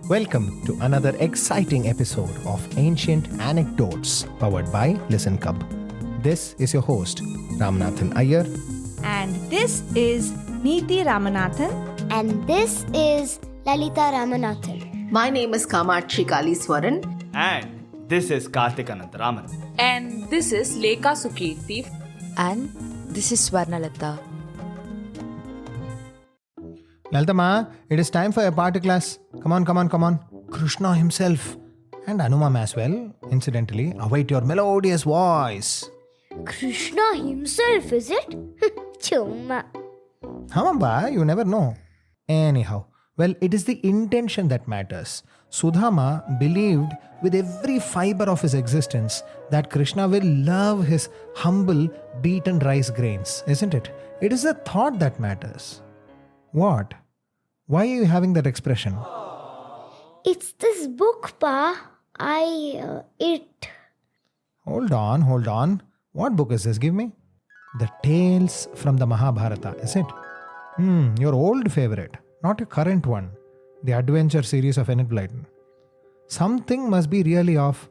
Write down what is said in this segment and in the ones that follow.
Welcome to another exciting episode of Ancient Anecdotes powered by Listen Cub. This is your host, Ramanathan Iyer. And this is Neeti Ramanathan. And this is Lalita Ramanathan. My name is Kamatri Kaliswaran. And this is Karthik Anantaraman. And this is Lekha Sukirthi. And this is Swarnalatha. Laltama, it is time for a party class. Come on. Krishna himself and Anumam as well, incidentally, await your melodious voice. Krishna himself, is it? Chumma. Hamamba, you never know. Anyhow, well, it is the intention that matters. Sudhama believed with every fiber of his existence that Krishna will love his humble beaten rice grains, isn't it? It is the thought that matters. What? Why are you having that expression? It's this book, Pa. Hold on. What book is this? Give me. The Tales from the Mahabharata, is it? Your old favorite, not your current one. The adventure series of Enid Blyton. Something must be really off.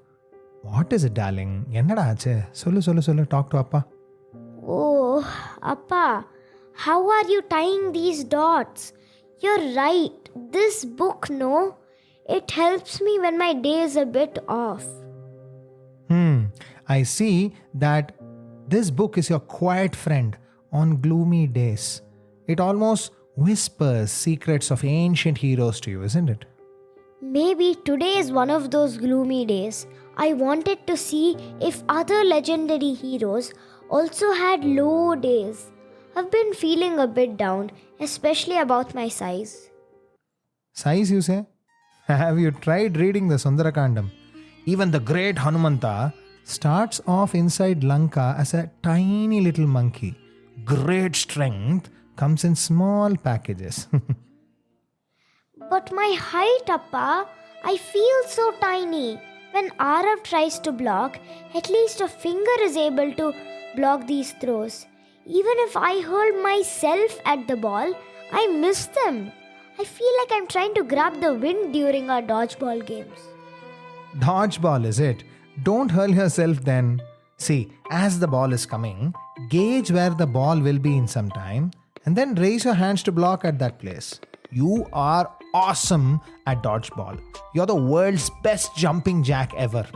What is it, darling? Ennada aache? Sollu. Talk to Appa. Oh, Appa. How are you tying these dots? You're right. This book, no? It helps me when my day is a bit off. I see that this book is your quiet friend on gloomy days. It almost whispers secrets of ancient heroes to you, isn't it? Maybe today is one of those gloomy days. I wanted to see if other legendary heroes also had low days. I've been feeling a bit down, especially about my size. Size, you say? Have you tried reading the Sundarakandam? Even the great Hanumanta starts off inside Lanka as a tiny little monkey. Great strength comes in small packages. But my height, Appa, I feel so tiny. When Arav tries to block, at least a finger is able to block these throws. Even if I hurl myself at the ball, I miss them. I feel like I'm trying to grab the wind during our dodgeball games. Dodgeball, is it? Don't hurl yourself then. See, as the ball is coming, gauge where the ball will be in some time and then raise your hands to block at that place. You are awesome at dodgeball. You're the world's best jumping jack ever.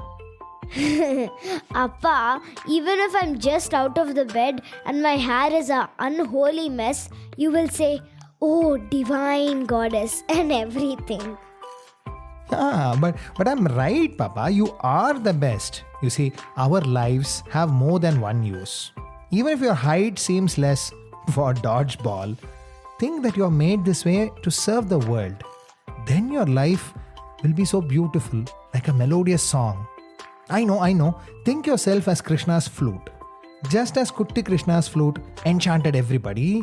Appa, even if I'm just out of the bed and my hair is an unholy mess, you will say, "Oh, divine goddess," and everything. But I'm right, Papa. You are the best. You see, our lives have more than one use. Even if your height seems less for dodgeball, think that you're made this way to serve the world. Then your life will be so beautiful, like a melodious song. I know. Think yourself as Krishna's flute. Just as Kutti Krishna's flute enchanted everybody,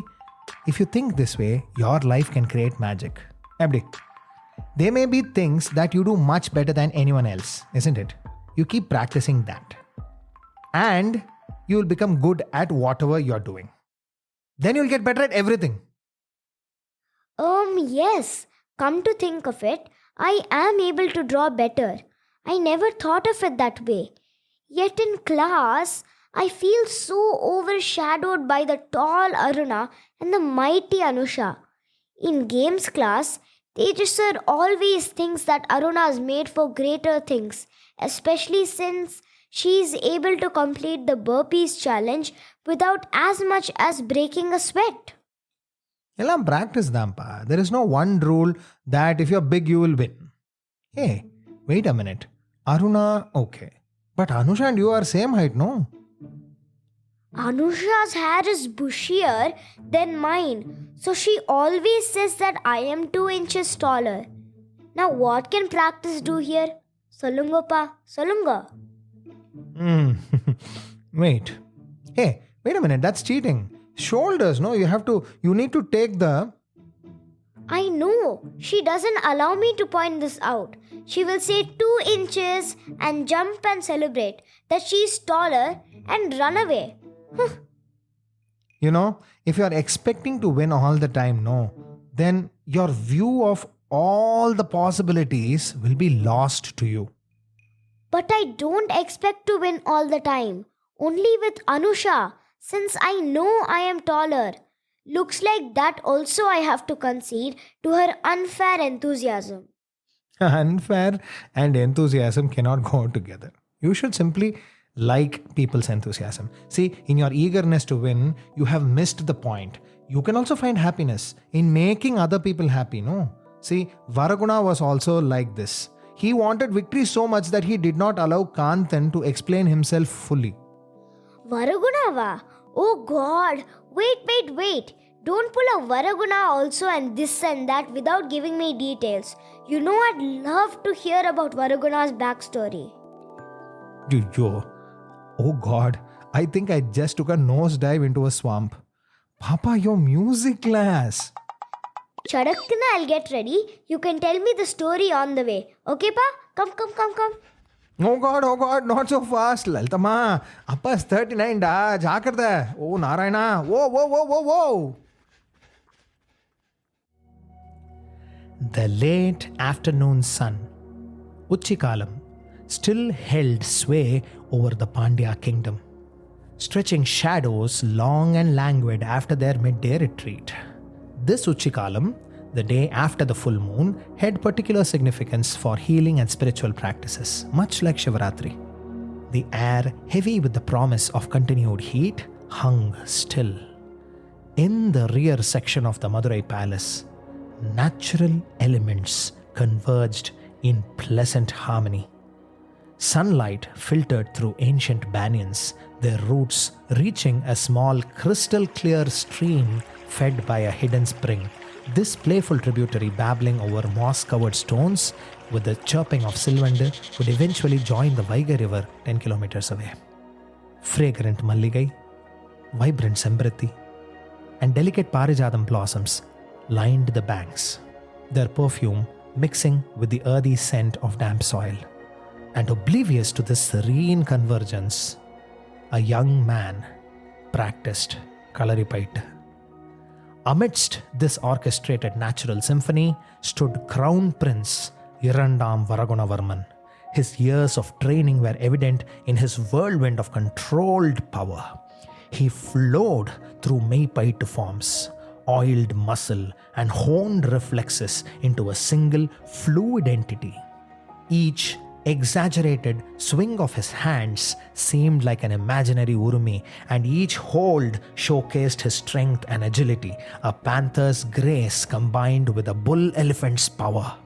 if you think this way, your life can create magic. Abdi. There may be things that you do much better than anyone else, isn't it? You keep practicing that. And you will become good at whatever you're doing. Then you'll get better at everything. Yes. Come to think of it, I am able to draw better. I never thought of it that way. Yet in class, I feel so overshadowed by the tall Aruna and the mighty Anusha. In games class, Tejas sir always thinks that Aruna is made for greater things, especially since she is able to complete the burpees challenge without as much as breaking a sweat. Ellam practice dampa. There is no one rule that if you're big, you will win. Hey, wait a minute. Aruna, okay. But Anusha and you are same height, no? Anusha's hair is bushier than mine, so she always says that I am 2 inches taller. Now what can practice do here? Solunga pa, solunga. Wait. Hey, wait a minute. That's cheating. Shoulders, no? You need to take the... I know. She doesn't allow me to point this out. She will say 2 inches and jump and celebrate that she's taller and run away. You know, if you are expecting to win all the time, no, then your view of all the possibilities will be lost to you. But I don't expect to win all the time. Only with Anusha, since I know I am taller. Looks like that also I have to concede to her unfair enthusiasm. Unfair and enthusiasm cannot go together. You should simply like people's enthusiasm. See, in your eagerness to win, you have missed the point. You can also find happiness in making other people happy, no? See, Varaguna was also like this. He wanted victory so much that he did not allow Kaanthan to explain himself fully. Varagunava? Oh God! Wait. Don't pull a Varaguna also and this and that without giving me details. You know I'd love to hear about Varaguna's backstory. Yo. Oh God, I think I just took a nosedive into a swamp. Papa, your music class. Chadakkana, I'll get ready. You can tell me the story on the way. Okay, Pa? Come. Oh God, not so fast. Lalitama, Appa's 39 da, Jakarta. Oh Narayana, whoa. The late afternoon sun, Uchikalam, still held sway over the Pandya kingdom, stretching shadows long and languid after their midday retreat. This Uchikalam, the day after the full moon, had particular significance for healing and spiritual practices, much like Shivaratri. The air, heavy with the promise of continued heat, hung still. In the rear section of the Madurai palace, natural elements converged in pleasant harmony. Sunlight filtered through ancient banyans, their roots reaching a small crystal clear stream fed by a hidden spring. This playful tributary babbling over moss-covered stones with the chirping of Silvande would eventually join the Vaigai river 10 kilometers away. Fragrant malligai, vibrant sembrati, and delicate parijadam blossoms lined the banks, their perfume mixing with the earthy scent of damp soil. And oblivious to this serene convergence, a young man practiced Kalaripait. Amidst this orchestrated natural symphony stood Crown Prince Irandam Varagunavarman. His years of training were evident in his whirlwind of controlled power. He flowed through Meipait forms, oiled muscle and honed reflexes into a single fluid entity. Each exaggerated swing of his hands seemed like an imaginary urumi, and each hold showcased his strength and agility, a panther's grace combined with a bull elephant's power.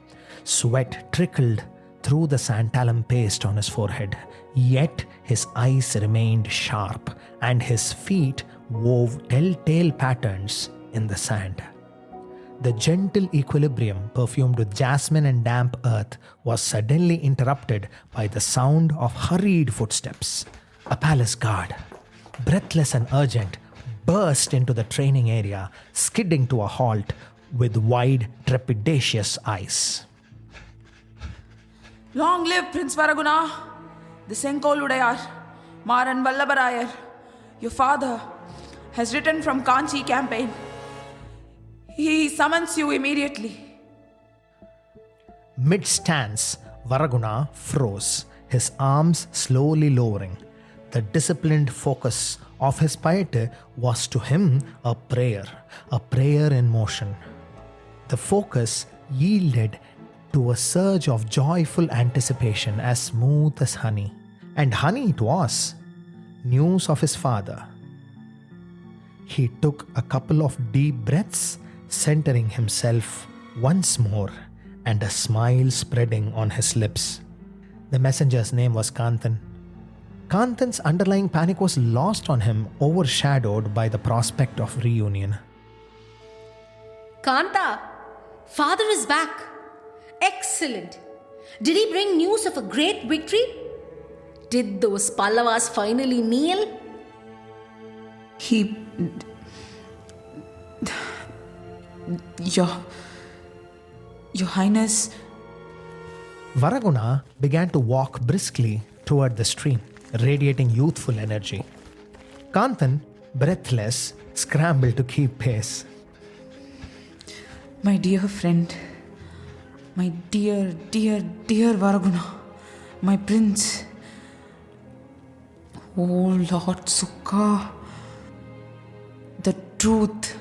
Sweat trickled through the santalum paste on his forehead, yet his eyes remained sharp, and his feet wove telltale patterns in the sand. The gentle equilibrium, perfumed with jasmine and damp earth, was suddenly interrupted by the sound of hurried footsteps. A palace guard, breathless and urgent, burst into the training area, skidding to a halt with wide, trepidatious eyes. Long live Prince Varaguna, the Senkoludayar, Maran Vallabarayar. Your father has returned from Kanchi campaign. He summons you immediately. Mid-stance, Varaguna froze, his arms slowly lowering. The disciplined focus of his piety was to him a prayer in motion. The focus yielded to a surge of joyful anticipation as smooth as honey. And honey it was. News of his father. He took a couple of deep breaths, centering himself once more, and a smile spreading on his lips. The messenger's name was Kaanthan. Kaanthan's underlying panic was lost on him, overshadowed by the prospect of reunion. Kanta, father is back. Excellent. Did he bring news of a great victory? Did those Pallavas finally kneel? Your Highness. Varaguna began to walk briskly toward the stream, radiating youthful energy. Kaanthan, breathless, scrambled to keep pace. My dear friend, My dear, dear, dear Varaguna, my prince. Oh Lord Sukha, the truth,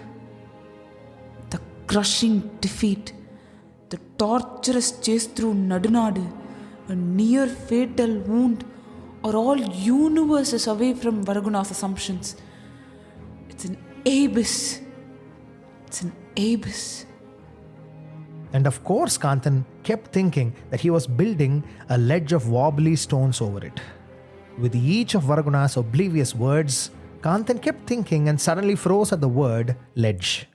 the crushing defeat, the torturous chase through Nadunadu, a near fatal wound, are all universes away from Varaguna's assumptions. It's an abyss. It's an abyss. And of course, Kaanthan kept thinking that he was building a ledge of wobbly stones over it. With each of Varaguna's oblivious words, Kaanthan kept thinking and suddenly froze at the word ledge.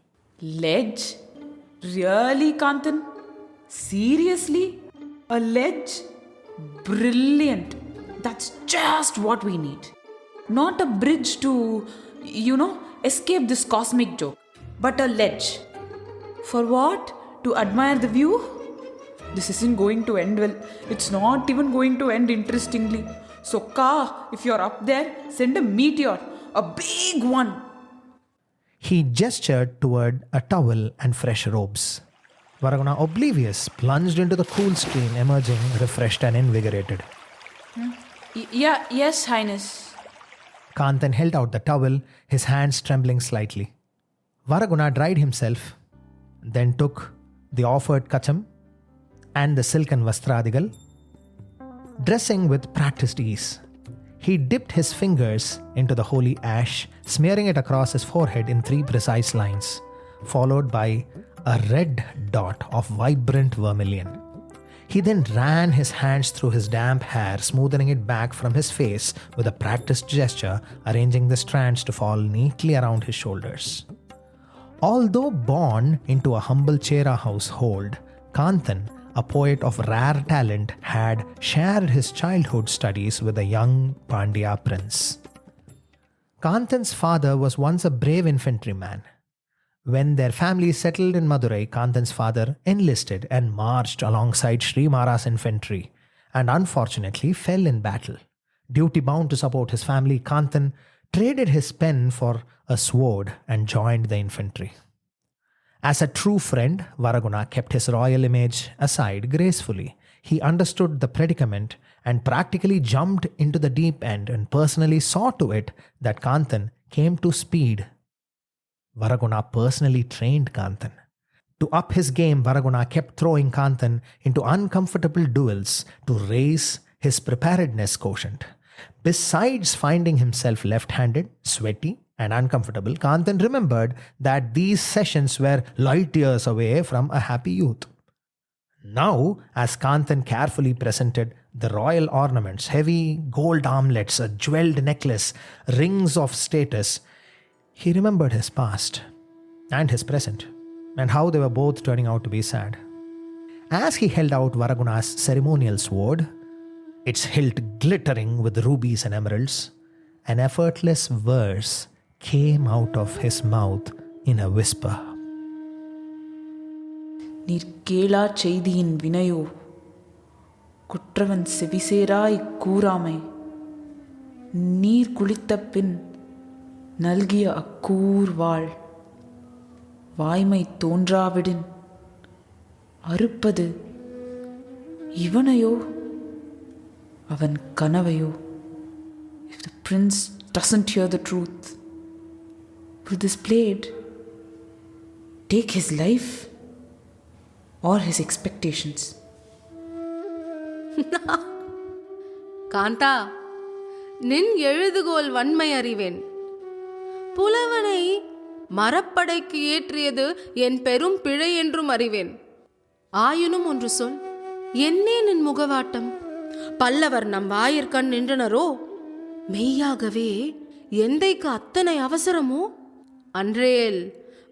Ledge? Really, Kaanthan? Seriously? A ledge? Brilliant. That's just what we need. Not a bridge to, escape this cosmic joke, but a ledge. For what? To admire the view? This isn't going to end well. It's not even going to end interestingly. So, Ka, if you're up there, send a meteor. A big one. He gestured toward a towel and fresh robes. Varaguna, oblivious, plunged into the cool stream, emerging refreshed and invigorated. Yes, Highness. Kaanthan held out the towel, his hands trembling slightly. Varaguna dried himself, then took the offered kacham and the silken vastradigal. Dressing with practiced ease, he dipped his fingers into the holy ash, smearing it across his forehead in 3 precise lines, followed by a red dot of vibrant vermilion. He then ran his hands through his damp hair, smoothing it back from his face with a practiced gesture, arranging the strands to fall neatly around his shoulders. Although born into a humble Chera household, Kaanthan, a poet of rare talent, had shared his childhood studies with a young Pandya prince. Kaanthan's father was once a brave infantryman. When their family settled in Madurai, Kaanthan's father enlisted and marched alongside Sri Mara's infantry and unfortunately fell in battle. Duty-bound to support his family, Kaanthan traded his pen for a sword and joined the infantry. As a true friend, Varaguna kept his royal image aside gracefully. He understood the predicament and practically jumped into the deep end and personally saw to it that Kaanthan came to speed. Varaguna personally trained Kaanthan. To up his game, Varaguna kept throwing Kaanthan into uncomfortable duels to raise his preparedness quotient. Besides finding himself left-handed, sweaty, and uncomfortable, Kaanthan remembered that these sessions were light years away from a happy youth. Now, as Kaanthan carefully presented the royal ornaments, heavy gold armlets, a jeweled necklace, rings of status, he remembered his past and his present, and how they were both turning out to be sad. As he held out Varaguna's ceremonial sword, its hilt glittering with rubies and emeralds, an effortless verse came out of his mouth in a whisper. நீர் கேளா செய்தியின் வினையோ குற்றவன் செவிசேராய் கூறாமை நீர் குளித்த பின் நல்கிய occur வாழ் வாய்மை தோன்றாவிடின் அறுப்பது இவனையோ அவன் கனவையோ. If the prince doesn't hear the truth, will this blade take his life or his expectations? Kantha, நின் எழுதுகோல் வன்மை அறிவேன். புலவனை மரப்படைக்கு ஏற்றியது என் பெரும் பிழை என்றும் அறிவேன். ஆயினும் ஒன்று சொல், என்னே நின் முகவாட்டம்? பல்லவர் நம் வாயிற்கண் நின்றனரோ? மெய்யாகவே எந்தைக்கு அத்தனை அவசரமோ? அன்றேல்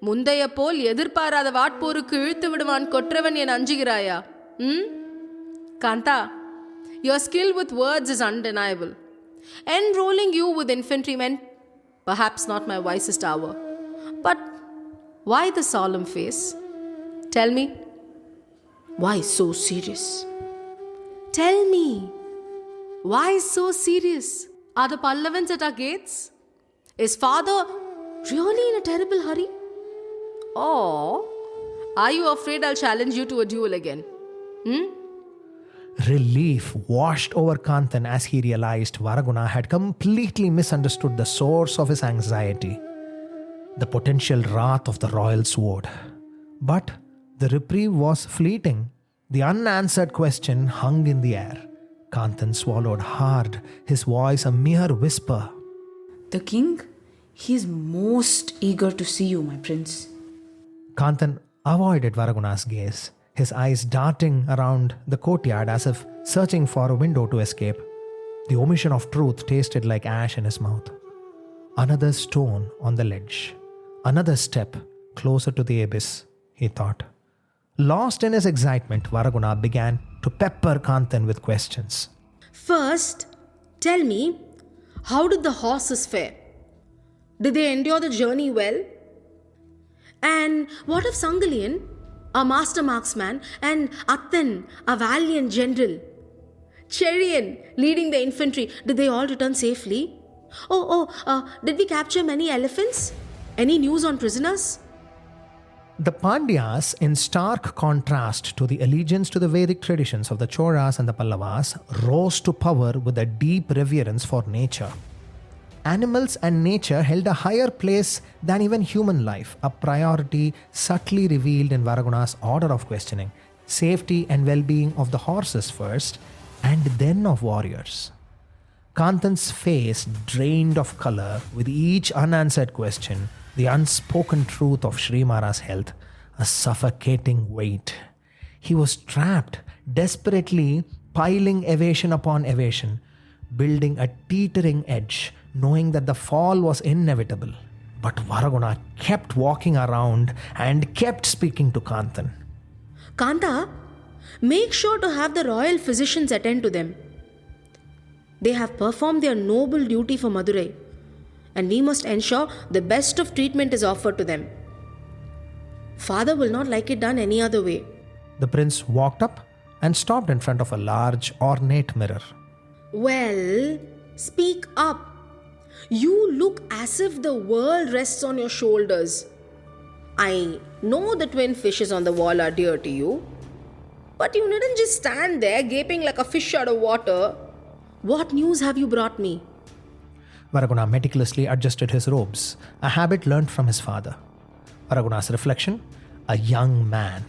முந்தைய போல் எதிர்பாராத வாட்போருக்கு இழுத்து விடுவான் கொற்றவன் என அஞ்சுகிறாயா? Kantha, your skill with words is undeniable. Enrolling you with infantrymen, perhaps not my wisest hour. But why the solemn face? Tell me, why so serious? Tell me, why so serious? Are the Pallavans at our gates? Is father really in a terrible hurry? Or are you afraid I'll challenge you to a duel again? Relief washed over Kaanthan as he realized Varaguna had completely misunderstood the source of his anxiety, the potential wrath of the royal sword. But the reprieve was fleeting. The unanswered question hung in the air. Kaanthan swallowed hard, his voice a mere whisper. The king, he is most eager to see you, my prince. Kaanthan avoided Varaguna's gaze, his eyes darting around the courtyard as if searching for a window to escape. The omission of truth tasted like ash in his mouth. Another stone on the ledge. Another step closer to the abyss, he thought. Lost in his excitement, Varaguna began to pepper Kaanthan with questions. First, tell me, how did the horses fare? Did they endure the journey well? And what of Sangalian, a master marksman, and Athan, a valiant general? Cherian, leading the infantry, did they all return safely? Did we capture many elephants? Any news on prisoners? The Pandyas, in stark contrast to the allegiance to the Vedic traditions of the Cholas and the Pallavas, rose to power with a deep reverence for nature. Animals and nature held a higher place than even human life, a priority subtly revealed in Varaguna's order of questioning. Safety and well-being of the horses first, and then of warriors. Kaanthan's face drained of color with each unanswered question, the unspoken truth of Srimara's health, a suffocating weight. He was trapped, desperately piling evasion upon evasion, building a teetering edge, knowing that the fall was inevitable. But Varaguna kept walking around and kept speaking to Kaanthan. Kanta, make sure to have the royal physicians attend to them. They have performed their noble duty for Madurai, and we must ensure the best of treatment is offered to them. Father will not like it done any other way. The prince walked up and stopped in front of a large, ornate mirror. Well, speak up. You look as if the world rests on your shoulders. I know the twin fishes on the wall are dear to you, but you needn't just stand there gaping like a fish out of water. What news have you brought me? Varaguna meticulously adjusted his robes, a habit learnt from his father. Varaguna's reflection, a young man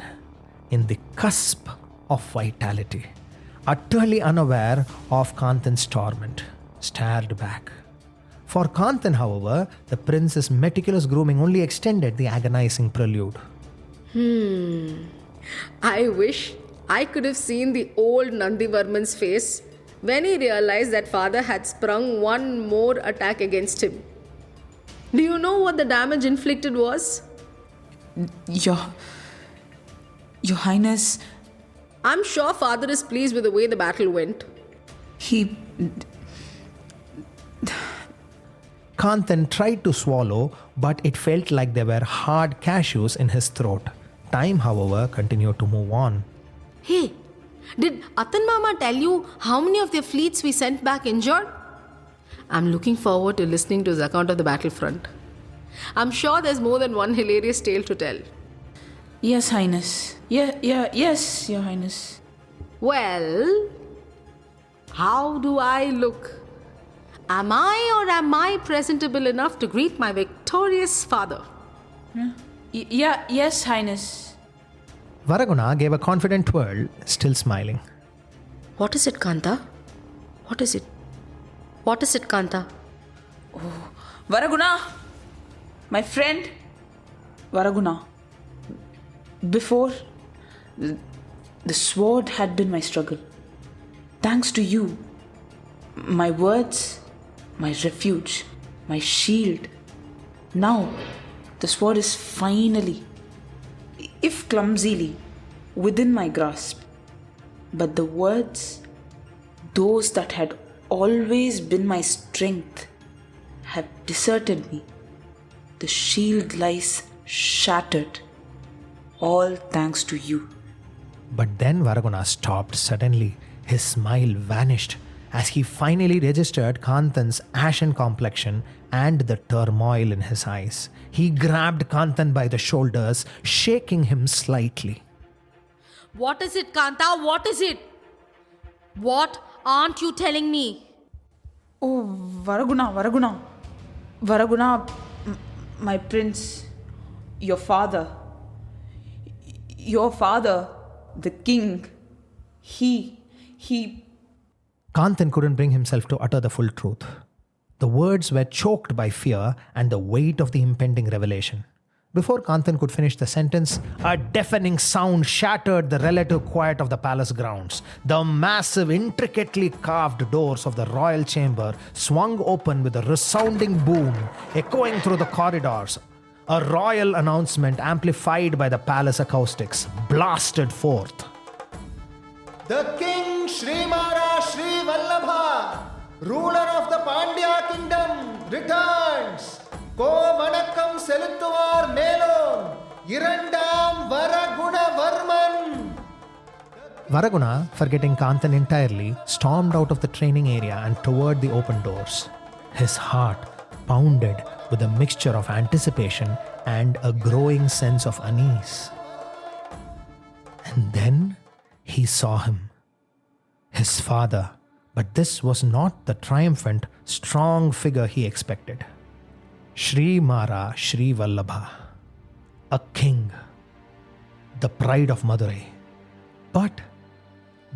in the cusp of vitality, utterly unaware of Kaanthan's torment, stared back. For Kaanthan, however, the prince's meticulous grooming only extended the agonizing prelude. I wish I could have seen the old Nandivarman's face when he realized that father had sprung one more attack against him. Do you know what the damage inflicted was? Your Highness, I'm sure father is pleased with the way the battle went. he... Kaanthan tried to swallow, but it felt like there were hard cashews in his throat. Time, however, continued to move on. Hey, did Atan Mama tell you how many of their fleets we sent back injured? I'm looking forward to listening to his account of the battlefront. I'm sure there's more than one hilarious tale to tell. Yes, Highness. Yes, Your Highness. Well, how do I look? Am I presentable enough to greet my victorious father? Yes, Highness. Varaguna gave a confident twirl, still smiling. What is it, Kanta? What is it, Kanta? Varaguna! My friend, Varaguna. Before, the sword had been my struggle. Thanks to you, my words, my refuge, my shield. Now, the sword is finally, if clumsily, within my grasp. But the words, those that had always been my strength, have deserted me. The shield lies shattered, all thanks to you. But then Varaguna stopped suddenly. His smile vanished as he finally registered Kaanthan's ashen complexion and the turmoil in his eyes. He grabbed Kaanthan by the shoulders, shaking him slightly. What is it, Kanta? What is it? What aren't you telling me? Oh, Varaguna, my prince, your father, the king, he. Kaanthan couldn't bring himself to utter the full truth. The words were choked by fear and the weight of the impending revelation. Before Kaanthan could finish the sentence, a deafening sound shattered the relative quiet of the palace grounds. The massive, intricately carved doors of the royal chamber swung open with a resounding boom, echoing through the corridors. A royal announcement, amplified by the palace acoustics, blasted forth. The king Srimara Sri Vallabha, ruler of the Pandya kingdom, returns. Ko vanakkam seluttuvar melon, Irandam Varaguna Varman. Varaguna, forgetting Kaanthan entirely, stormed out of the training area and toward the open doors. His heart pounded with a mixture of anticipation and a growing sense of unease. And then he saw him, his father, but this was not the triumphant, strong figure he expected. Sri Mara Sri Vallabha, a king, the pride of Madurai. But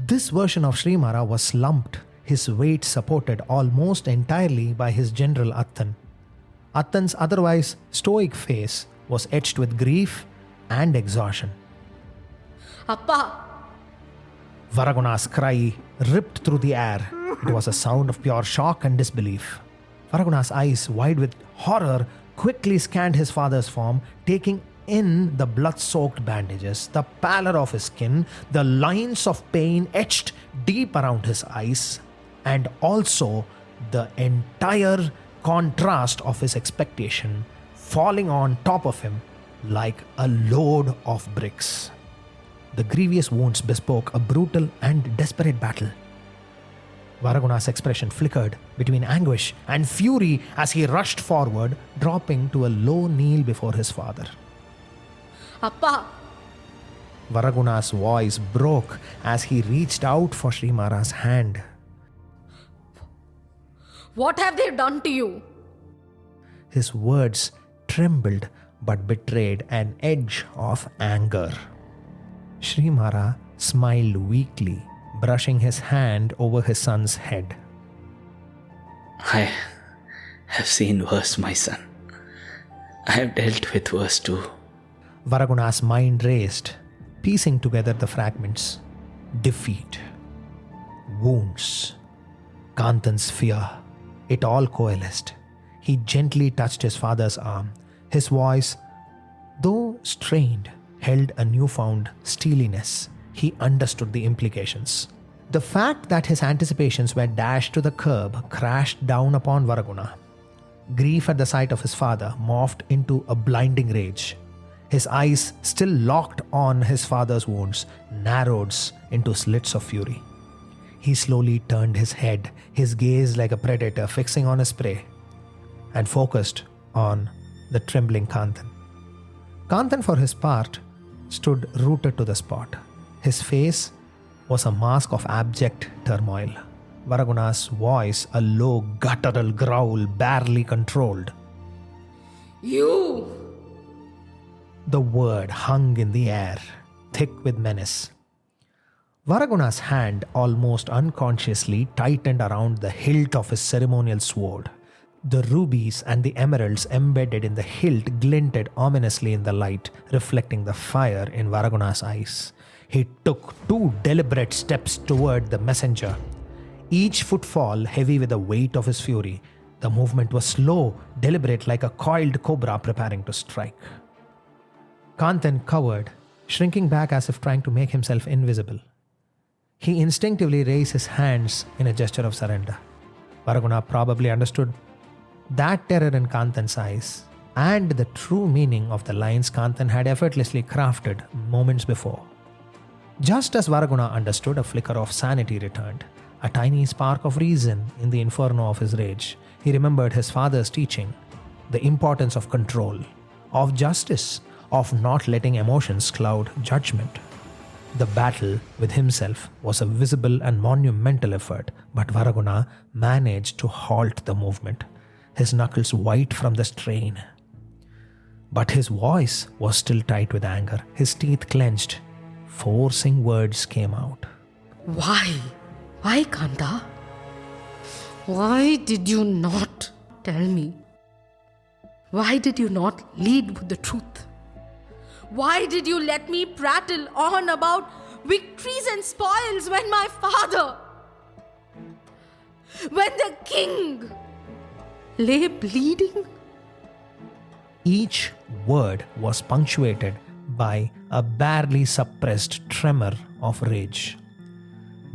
this version of Sri Mara was slumped, his weight supported almost entirely by his general Attan. Attan's otherwise stoic face was etched with grief and exhaustion. Appa! Varaguna's cry ripped through the air. It was a sound of pure shock and disbelief. Varaguna's eyes, wide with horror, quickly scanned his father's form, taking in the blood-soaked bandages, the pallor of his skin, the lines of pain etched deep around his eyes, and also the entire contrast of his expectation falling on top of him like a load of bricks. The grievous wounds bespoke a brutal and desperate battle. Varaguna's expression flickered between anguish and fury as he rushed forward, dropping to a low kneel before his father. Appa! Varaguna's voice broke as he reached out for Sri Mara's hand. What have they done to you? His words trembled but betrayed an edge of anger. Sri Mara smiled weakly, brushing his hand over his son's head. I have seen worse, my son. I have dealt with worse too. Varaguna's mind raced, piecing together the fragments. Defeat, wounds, Kaanthan's fear. It all coalesced. He gently touched his father's arm. His voice, though strained, held a newfound steeliness. He understood the implications. The fact that his anticipations were dashed to the curb crashed down upon Varaguna. Grief at the sight of his father morphed into a blinding rage. His eyes, still locked on his father's wounds, narrowed into slits of fury. He slowly turned his head, his gaze like a predator fixing on his prey, and focused on the trembling Kaanthan. Kaanthan, for his part, stood rooted to the spot. His face was a mask of abject turmoil. Varaguna's voice, a low, guttural growl, barely controlled. You! The word hung in the air, thick with menace. Varaguna's hand almost unconsciously tightened around the hilt of his ceremonial sword. The rubies and the emeralds embedded in the hilt glinted ominously in the light, reflecting the fire in Varaguna's eyes. He took 2 deliberate steps toward the messenger, each footfall heavy with the weight of his fury. The movement was slow, deliberate, like a coiled cobra preparing to strike. Kaanthan cowered, shrinking back as if trying to make himself invisible. He instinctively raised his hands in a gesture of surrender. Varaguna probably understood that terror in Kaanthan's eyes and the true meaning of the lines Kaanthan had effortlessly crafted moments before. Just as Varaguna understood, a flicker of sanity returned, a tiny spark of reason in the inferno of his rage. He remembered his father's teaching, the importance of control, of justice, of not letting emotions cloud judgment. The battle with himself was a visible and monumental effort, but Varaguna managed to halt the movement, his knuckles white from the strain. But his voice was still tight with anger, his teeth clenched. Forcing words came out. Why? Why, Kantha? Why did you not tell me? Why did you not lead with the truth? Why did you let me prattle on about victories and spoils when my father, when the king lay bleeding? Each word was punctuated by a barely suppressed tremor of rage.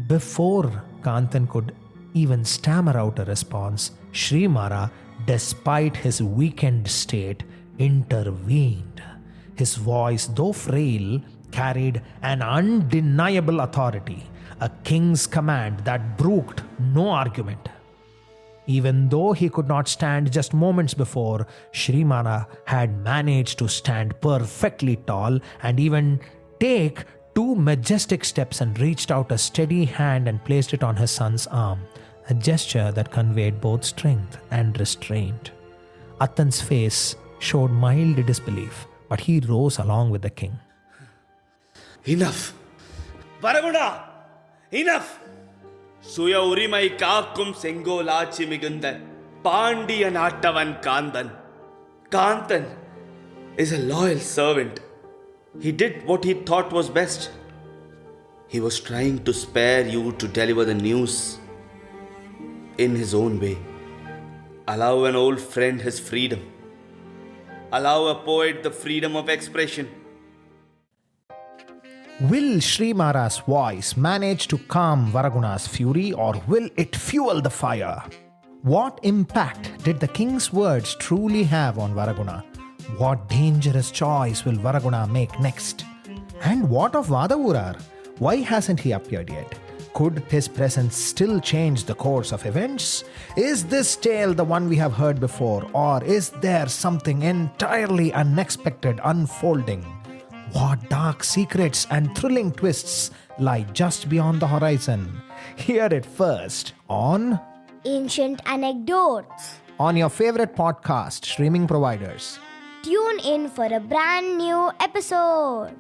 Before Kaanthan could even stammer out a response, Srimara, despite his weakened state, intervened. His voice, though frail, carried an undeniable authority, a king's command that brooked no argument. Even though he could not stand just moments before, Srimara had managed to stand perfectly tall and even take 2 majestic steps and reached out a steady hand and placed it on his son's arm, a gesture that conveyed both strength and restraint. Attan's face showed mild disbelief, but he rose along with the king. Enough! Varaguna! Enough! Suya urimai kaakkum sengolachi migunda Pandya nattavan Kaanthan. Kaanthan is a loyal servant. He did what he thought was best. He was trying to spare you to deliver the news in his own way. Allow an old friend his freedom. Allow a poet the freedom of expression. Will Srimara's voice manage to calm Varaguna's fury, or will it fuel the fire? What impact did the king's words truly have on Varaguna? What dangerous choice will Varaguna make next? And what of Vadavoorar? Why hasn't he appeared yet? Could his presence still change the course of events? Is this tale the one we have heard before, or is there something entirely unexpected unfolding? What dark secrets and thrilling twists lie just beyond the horizon? Hear it first on Ancient Anecdotes. On your favorite podcast streaming providers. Tune in for a brand new episode.